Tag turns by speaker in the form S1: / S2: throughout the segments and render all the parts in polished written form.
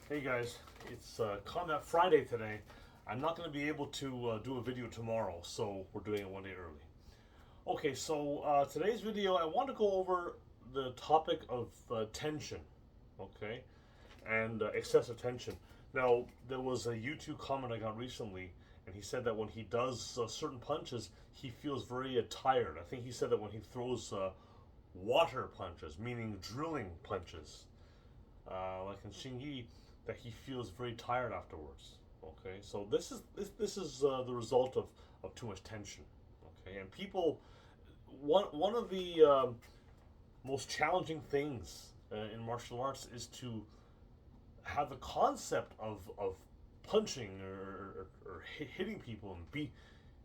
S1: Hey guys, it's Combat Friday today. I'm not going to be able to do a video tomorrow, so we're doing it one day early. Okay, so today's video, I want to go over the topic of tension, okay, and excessive tension. Now, there was a YouTube comment I got recently, and he said that when he does certain punches, he feels very tired. I think he said that when he throws water punches, meaning drilling punches, like in Xingyi, that he feels very tired afterwards. Okay, so this is the result of too much tension. Okay, and people, one of the most challenging things in martial arts is to have the concept of punching or hitting people and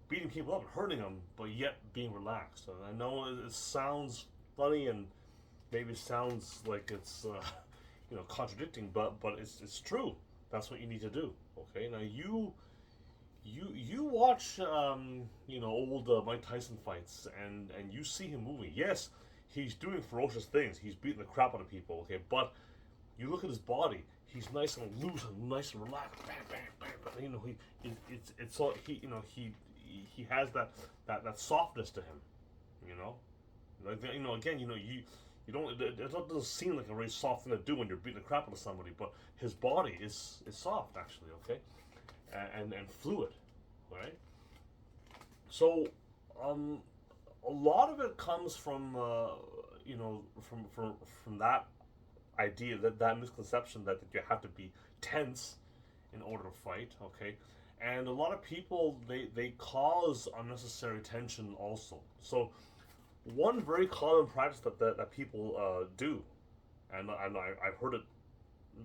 S1: beating people up and hurting them, but yet being relaxed. And I know it sounds funny and maybe it sounds like it's contradicting, but it's true. That's what you need to do. Okay, now you watch old Mike Tyson fights and you see him moving. Yes, he's doing ferocious things. He's beating the crap out of people. Okay, but you look at his body. He's nice and loose and nice and relaxed. Bang, bang, bang, bang. It's all he has that softness to him. You know, like again, you don't. It doesn't seem like a very soft thing to do when you're beating the crap out of somebody, but his body is soft actually, okay, and fluid, right? So, um, a lot of it comes from from that idea that misconception that you have to be tense in order to fight, okay, and a lot of people they cause unnecessary tension also. So one very common practice that people do, and I've heard it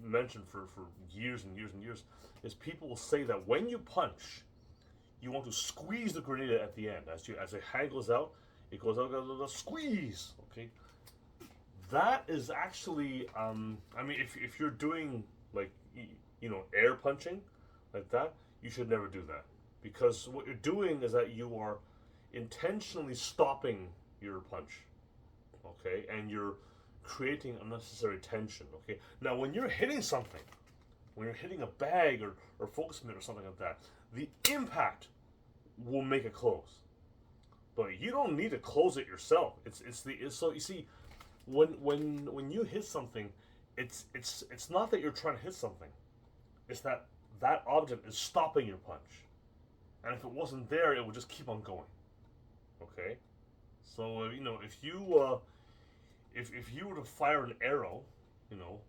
S1: mentioned for years and years and years, is people will say that when you punch, you want to squeeze the grenade at the end. As the hand goes out, it goes out, squeeze. Okay, that is actually, I mean, if you're doing like air punching like that, you should never do that because what you're doing is that you are intentionally stopping your punch, okay, and you're creating unnecessary tension, okay. Now, when you're hitting something, when you're hitting a bag or focus mitt or something like that, the impact will make it close, but you don't need to close it yourself. So you see, when you hit something, it's not that you're trying to hit something, it's that that object is stopping your punch, and if it wasn't there, it would just keep on going, okay. So if you were to fire an arrow, you know,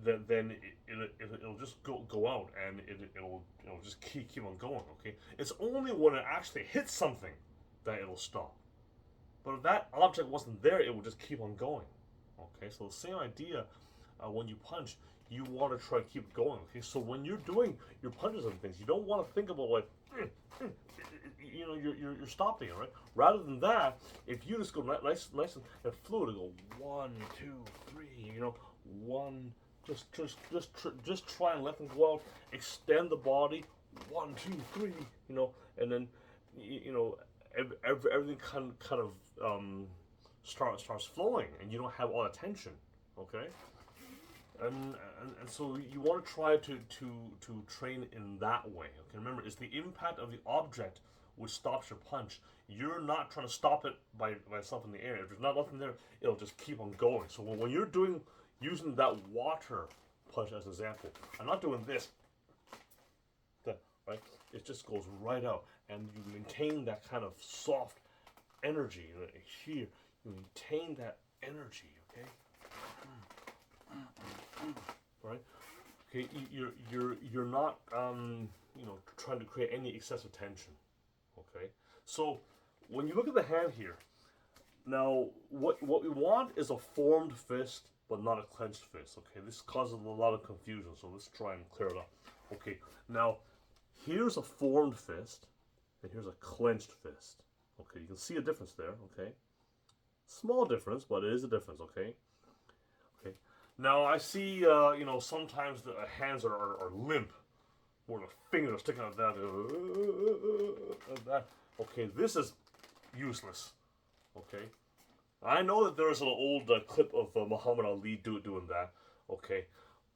S1: then it'll just go out and it'll just keep on going. Okay, it's only when it actually hits something that it'll stop. But if that object wasn't there, it would just keep on going. Okay, so the same idea when you punch, you want to try to keep going. Okay, so when you're doing your punches and things, you don't want to think about like, you're stopping it, right? Rather than that, if you just go nice and fluid, and go 1, 2, 3, one, just try and let them go out, extend the body, 1, 2, 3, and then everything kind of starts flowing, and you don't have all that tension, okay? And so you want to try to train in that way. Okay, remember, it's the impact of the object which stops your punch. You're not trying to stop it by itself in the air. If there's not nothing there, it'll just keep on going. So when you're using that water punch as an example, I'm not doing this, right? It just goes right out, and you maintain that kind of soft energy here. You maintain that energy, okay? Right? Okay, you're not trying to create any excessive tension. Okay, so when you look at the hand here, now what we want is a formed fist, but not a clenched fist. Okay, this causes a lot of confusion. So let's try and clear it up. Okay, now here's a formed fist, and here's a clenched fist. Okay, you can see a difference there. Okay, small difference, but it is a difference. Okay. Okay. Now I see, sometimes the hands are limp, or the fingers are sticking out that. Okay, this is useless. Okay, I know that there is an old clip of Muhammad Ali doing that. Okay,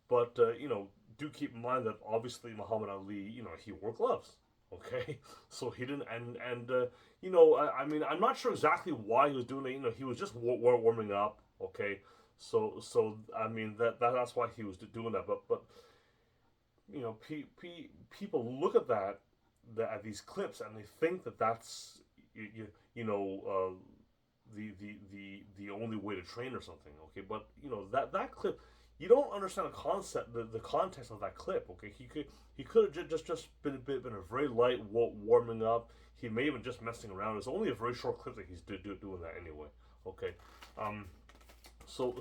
S1: But do keep in mind that obviously Muhammad Ali, he wore gloves. Okay, so he didn't, I mean, I'm not sure exactly why he was doing it. He was just warming up. Okay, so I mean that's why he was doing that. But people look at at these clips and they think that that's you know the only way to train or something. Okay, but that clip, you don't understand the concept, the context of that clip. Okay, he could have just been a very light warming up. He may have been just messing around. It's only a very short clip that he's doing that anyway. Okay, um, so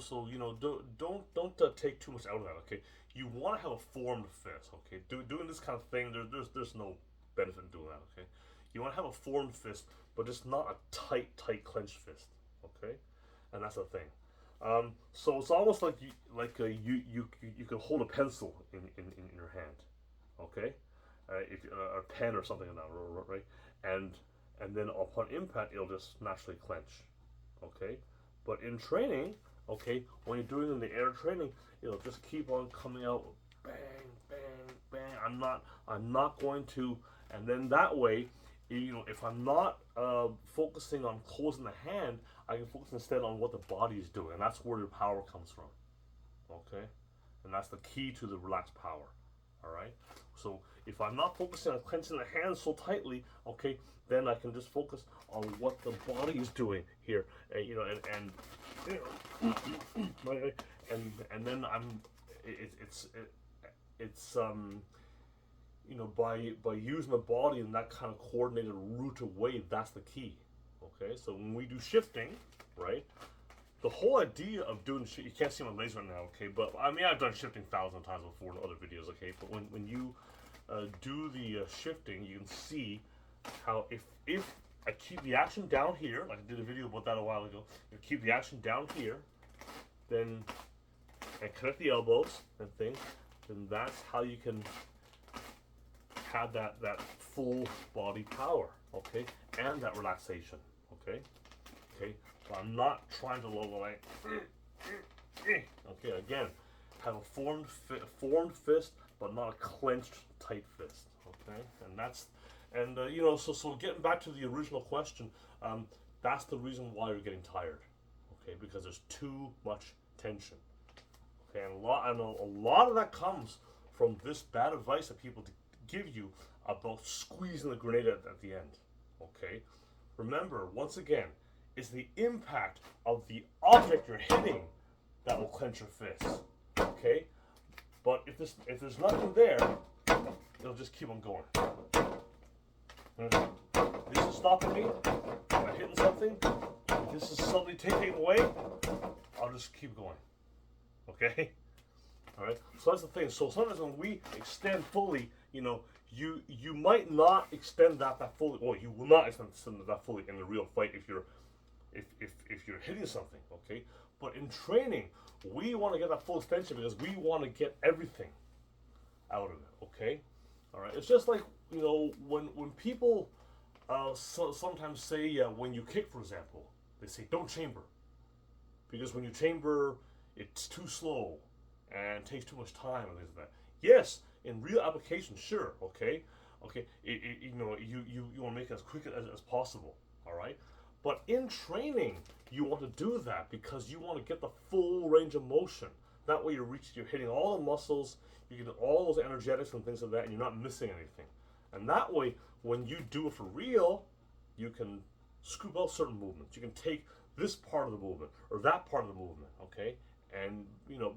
S1: don't take too much out of that. Okay, you want to have a formed fist. Okay, doing this kind of thing, there's no benefit in doing that. Okay, you want to have a formed fist, but just not a tight clenched fist. Okay, and that's the thing. So it's almost like you could hold a pencil in your hand. Okay, if a pen or something like that, right? And then upon impact, it'll just naturally clench. Okay, but in training, okay, when you're doing in the air training, it'll just keep on coming out, bang, bang, bang. I'm not going to, and then that way, if I'm not focusing on closing the hand, I can focus instead on what the body is doing, and that's where your power comes from. Okay, and that's the key to the relaxed power. All right. So if I'm not focusing on clenching the hand so tightly, okay, then I can just focus on what the body is doing here, and then it's by using the body in that kind of coordinated route of way, that's the key. Okay, so when we do shifting, right? The whole idea of doing you can't see my legs right now, okay? But I mean, I've done shifting thousands of times before in other videos, okay? But when you do the shifting, you can see how if I keep the action down here, like I did a video about that a while ago, you keep the action down here, then and connect the elbows and things, then that's how you can have that full body power, okay, and that relaxation, okay. So I'm not trying to lower like, okay, again, have a formed fist, but not a clenched tight fist, okay, and that's, and so getting back to the original question, that's the reason why you're getting tired, okay, because there's too much tension, okay, and a lot of that comes from this bad advice that people give you about squeezing the grenade at the end, okay. Remember, once again, it's the impact of the object you're hitting that will clench your fist. Okay? But if there's nothing there, it'll just keep on going. This is stopping me. Am I hitting something? If this is suddenly taken away, I'll just keep going. Okay? Alright? So that's the thing. So sometimes when we extend fully, you might not extend that fully, or you will not extend that fully in a real fight if you're hitting something, okay? But in training, we want to get that full extension because we want to get everything out of it, okay? All right. It's just like when people sometimes say when you kick, for example, they say don't chamber because when you chamber, it's too slow and takes too much time and things like that. Yes, in real application, sure, okay. You want to make it as quick as possible, all right. But in training, you want to do that because you want to get the full range of motion. That way you're hitting all the muscles, you get all those energetics and things like that, and you're not missing anything. And that way, when you do it for real, you can scoop out certain movements. You can take this part of the movement or that part of the movement, okay? And,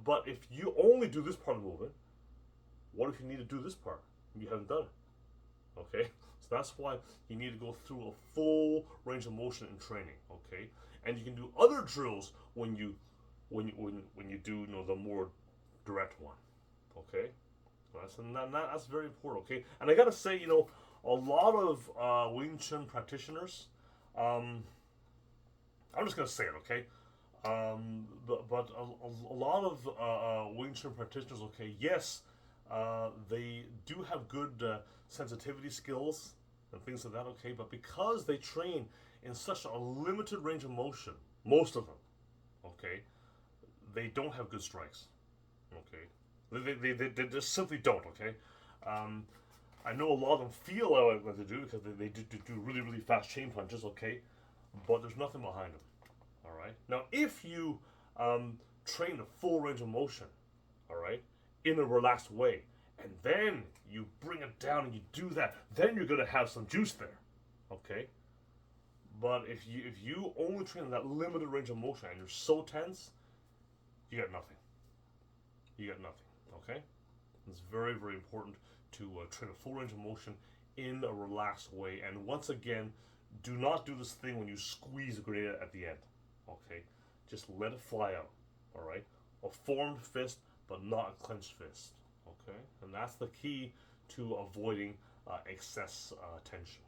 S1: but if you only do this part of the movement, what if you need to do this part and you haven't done it, okay? So that's why you need to go through a full range of motion in training, okay? And you can do other drills when you do the more direct one, okay? That's very important, okay? And I gotta say, a lot of Wing Chun practitioners, I'm just gonna say it, okay? But a lot of Wing Chun practitioners, okay, yes, they do have good sensitivity skills and things like that, okay, but because they train in such a limited range of motion, most of them, okay, they don't have good strikes, okay. They just simply don't. Okay. Um, I know a lot of them feel like they do because they do really really fast chain punches. Okay, but there's nothing behind them. All right. Now, if you train the full range of motion, all right, in a relaxed way, and then you bring it down and you do that, then you're gonna have some juice there. Okay. But if you only train that limited range of motion and you're so tense, you got nothing. You got nothing. Okay. It's very very important to train a full range of motion in a relaxed way. And once again, do not do this thing when you squeeze a grenade at the end. Okay, just let it fly out. All right, a formed fist, but not a clenched fist. Okay, and that's the key to avoiding excess tension.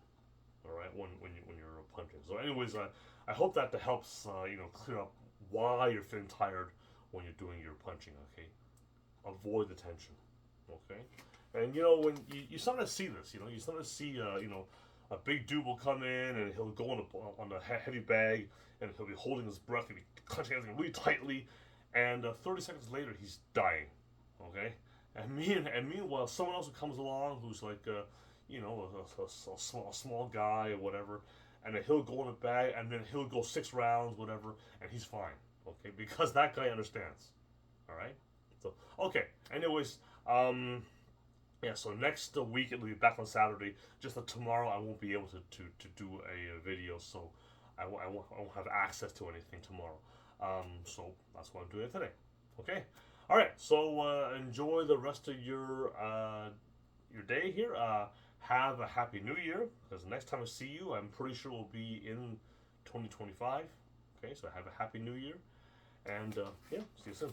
S1: All right, when you're punching. So, anyways, I hope that helps clear up why you're feeling tired when you're doing your punching. Okay, avoid the tension. Okay, and when you sometimes see this, you sometimes see a big dude will come in and he'll go on a heavy bag and he'll be holding his breath, he'll be clenching everything really tightly, and 30 seconds later he's dying. Okay, and meanwhile someone else who comes along who's like a small guy or whatever, and then he'll go in a bag and then he'll go 6 rounds whatever, and he's fine. Okay, because that guy understands. All right. So okay. Anyways, yeah. So next week it'll be back on Saturday. Just that tomorrow I won't be able to do a video, so I won't have access to anything tomorrow. So that's why I'm doing it today. Okay. All right. So enjoy the rest of your day here. Have a happy New Year, because the next time I see you, I'm pretty sure will be in 2025. Okay. So have a happy New Year, and yeah, see you soon.